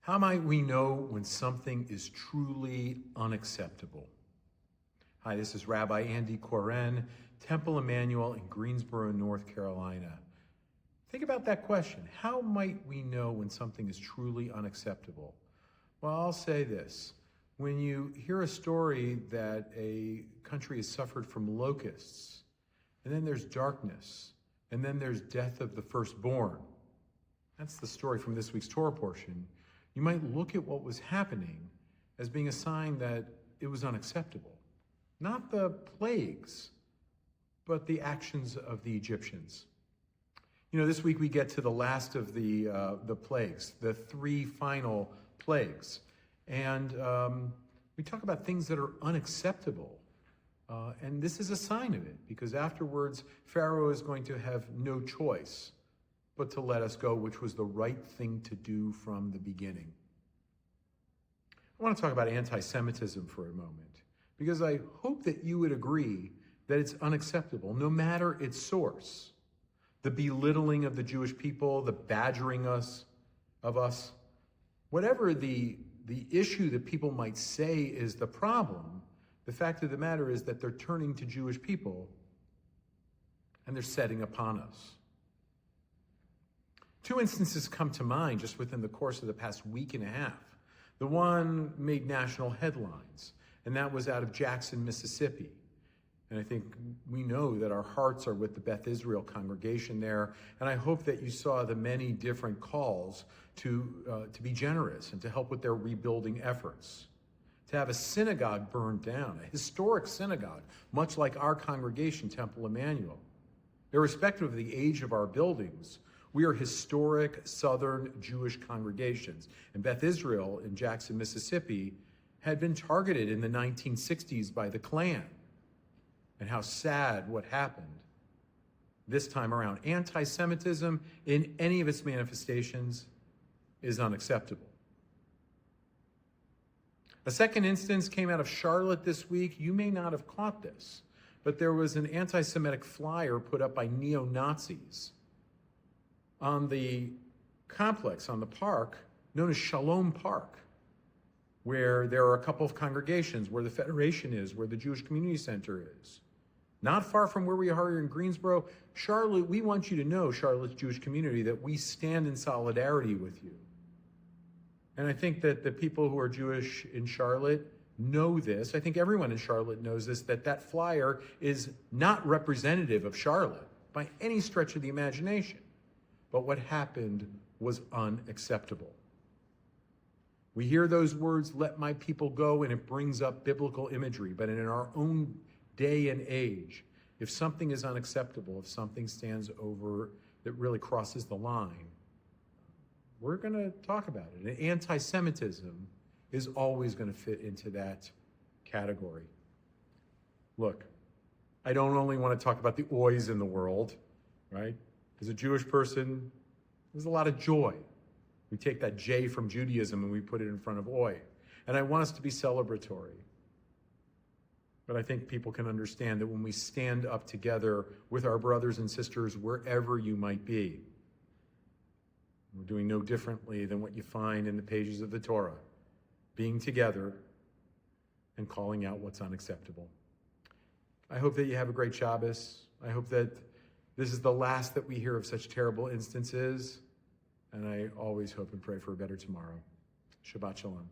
How might we know when something is truly unacceptable? Hi, this is Rabbi Andy, Temple Emmanuel in Greensboro, North Carolina. Think about that question. How might we know when something is truly unacceptable? Well, I'll say this. When you hear a story that a country has suffered from locusts, and then there's darkness, and then there's death of the firstborn, that's the story from this week's Torah portion, you might look at what was happening as being a sign that it was unacceptable. Not the plagues, but the actions of the Egyptians. You know, this week we get to the last of the plagues, the three final plagues. And we talk about things that are unacceptable. And this is a sign of it, because afterwards, Pharaoh is going to have no choice but to let us go, which was the right thing to do from the beginning. I want to talk about anti-Semitism for a moment, because I hope that you would agree that it's unacceptable, no matter its source. The belittling of the Jewish people, the badgering of us, whatever the issue that people might say is the problem, the fact of the matter is that they're turning to Jewish people and they're setting upon us. Two instances come to mind just within the course of the past week and a half. The one made national headlines, and that was out of Jackson, Mississippi. And I think we know that our hearts are with the Beth Israel congregation there, and I hope that you saw the many different calls to be generous and to help with their rebuilding efforts. To have a synagogue burned down, a historic synagogue, much like our congregation, Temple Emmanuel. Irrespective of the age of our buildings, we are historic Southern Jewish congregations. And Beth Israel in Jackson, Mississippi had been targeted in the 1960s by the Klan. And how sad what happened this time around. Anti-Semitism in any of its manifestations is unacceptable. A second instance came out of Charlotte this week. You may not have caught this, but there was an anti-Semitic flyer put up by neo-Nazis on the complex, on the park, known as Shalom Park, where there are a couple of congregations, where the Federation is, where the Jewish Community Center is. Not far from where we are here in Greensboro. Charlotte, we want you to know, Charlotte's Jewish community, that we stand in solidarity with you. And I think that the people who are Jewish in Charlotte know this. I think everyone in Charlotte knows this, that flyer is not representative of Charlotte by any stretch of the imagination. But what happened was unacceptable. We hear those words, "Let my people go," and it brings up biblical imagery. But in our own day and age, if something is unacceptable, if something stands over that really crosses the line, we're going to talk about it. And anti-Semitism is always going to fit into that category. Look, I don't only want to talk about the oys in the world, right? As a Jewish person, there's a lot of joy. We take that J from Judaism and we put it in front of oy. And I want us to be celebratory. But I think people can understand that when we stand up together with our brothers and sisters, wherever you might be, we're doing no differently than what you find in the pages of the Torah, being together and calling out what's unacceptable. I hope that you have a great Shabbos. I hope that this is the last that we hear of such terrible instances, and I always hope and pray for a better tomorrow. Shabbat Shalom.